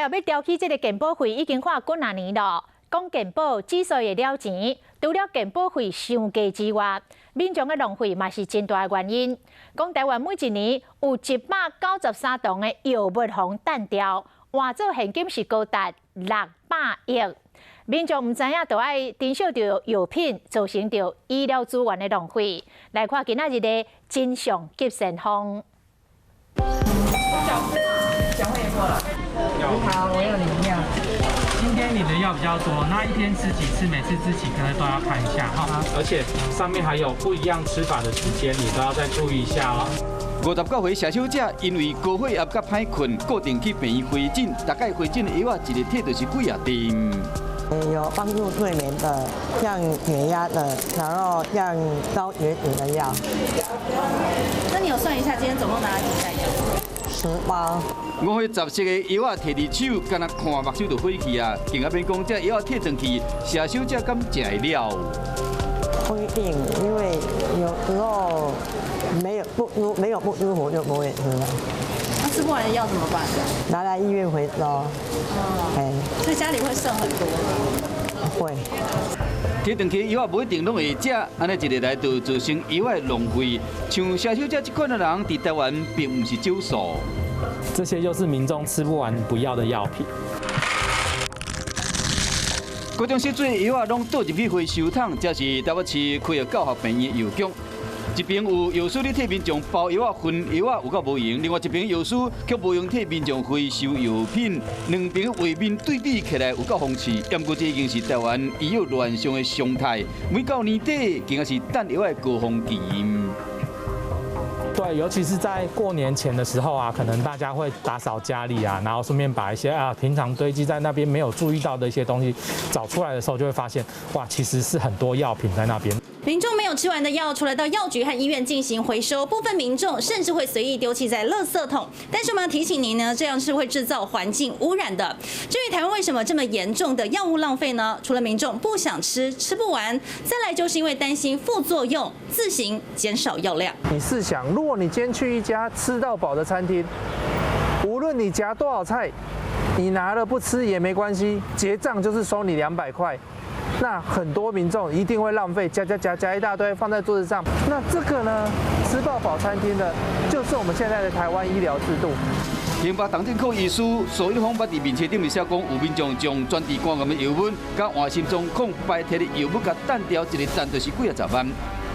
要调起这个健保费已经看几啊年了，讲健保之所以了钱，除了健保费伤低之外，民众的浪费嘛是真大的原因。讲台湾每一年有193栋的药物行单调，换做现金是高达600亿。民众唔知影，就爱珍惜着药品，造成着医疗资源的浪费。来看今仔日的真相急先锋。小慧也过了。你好，我有你的药。今天你的药比较多，那一天吃几次，每次吃几颗都要看一下哈。而且上面还有不一样吃法的时间，你都要再注意一下哦。59岁谢小姐因为高血压甲歹困，固定去病院回诊，大概回诊的药啊，一日摕就是几啊锭。有帮助睡眠的，像血压的，然后像高血脂的药。那你有算一下今天总共拿了几袋药？10包。5岁10色的药啊，摕伫手，敢若看目睭就火去啊！更加免讲，这药啊摕转去，谢小姐敢食会了？不一定，因为有时候没有不舒服就不会喝了。那吃不完的药怎么办？拿来医院回收。所以家里会剩很多吗？会。摕转去药啊，不一定拢会食，安尼一日来就造成药啊浪费。像谢小姐这款的人，伫台湾并不是少数。这些又是民众吃不完不要的药品。各种洗水药啊，拢倒入去回收桶，这是台北市开的教学病院药局。一边有药师咧替民众包药啊、分药啊，有够无用；另外一边药师却无用替民众回收药品，两边画面对比起来有够讽刺。不过这已经是台湾医药乱象的常态，每到年底，更加是等药的高峰期。对，尤其是在过年前的时候啊，可能大家会打扫家里啊，然后顺便把一些平常堆积在那边没有注意到的一些东西找出来的时候，就会发现哇，其实是很多药品在那边。民众没有吃完的药，除了到药局和医院进行回收，部分民众甚至会随意丢弃在垃圾桶。但是我们要提醒您呢，这样是会制造环境污染的。至于台湾为什么这么严重的药物浪费呢？除了民众不想吃，吃不完，再来就是因为担心副作用，自行减少药量。你试想，如果你今天去一家吃到饱的餐厅，无论你夹多少菜，你拿了不吃也没关系，结账就是收你200块。那很多民众一定会浪费，夹一大堆放在桌子上。那这个呢，吃到饱餐厅的，就是我们现在的台湾医疗制度。刑法党政科医师苏一芳捌伫面册顶面写讲，有民众将专治肝癌的药物，甲换心脏抗白体的药物，甲单调一个单就是几啊十万。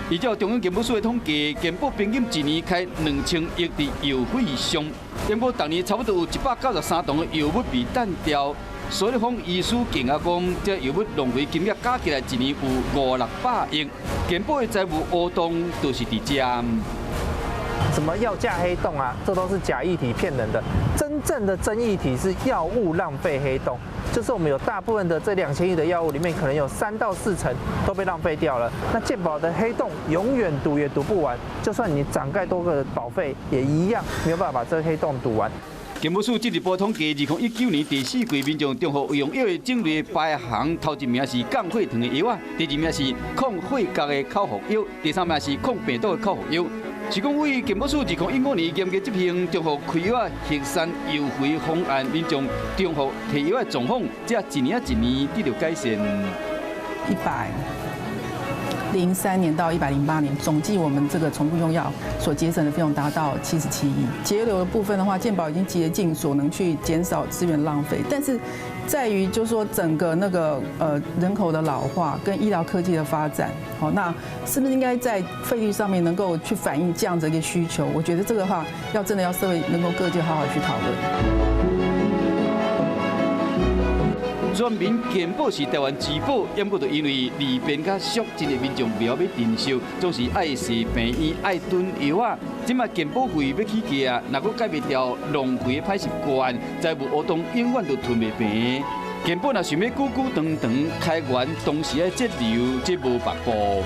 依照中央健保署的统计，健保平均一年开2000亿的药费上，健保当年差不多有193栋的药物被单调。所以讲，医师更加讲，这药物浪费金额加起来一年有500-600亿，健保的财务黑洞都是伫这。什么药价黑洞啊，这都是假议题骗人的。真正的真议题是药物浪费黑洞，就是我们有大部分的这2000亿的药物里面，可能有3到4成都被浪费掉了。那健保的黑洞永远堵也堵不完，就算你涨盖多个保费，也一样没有办法把这个黑洞堵完。健保署这一波统计，2019年第4季民众中服用药的种类排行，头一名是降血糖的药啊，第2名是抗血角的口服药，第3名是抗病毒的口服药。是讲为健保署2015年严格执行中服开药核酸优惠方案，民众中服摕药的状况，这一年得到改善。103年到108年，总计我们这个重复用药所节省的费用达到77亿。节流的部分的话，健保已经竭尽所能去减少资源浪费，但是在于就是说整个那个人口的老化跟医疗科技的发展，好，那是不是应该在费率上面能够去反映这样子一个需求？我觉得这个话要真的要社会能够各界好好去讨论。全民健保是台湾之宝，也不过就因为利便甲俗，真个民众不要忍受，总是爱食病院、爱囤药啊。即卖健保费要起价，若果改袂掉浪费的歹习惯，财务黑洞永远都吞袂平。健保若想要久久长长开源，同时要节流，这无别步。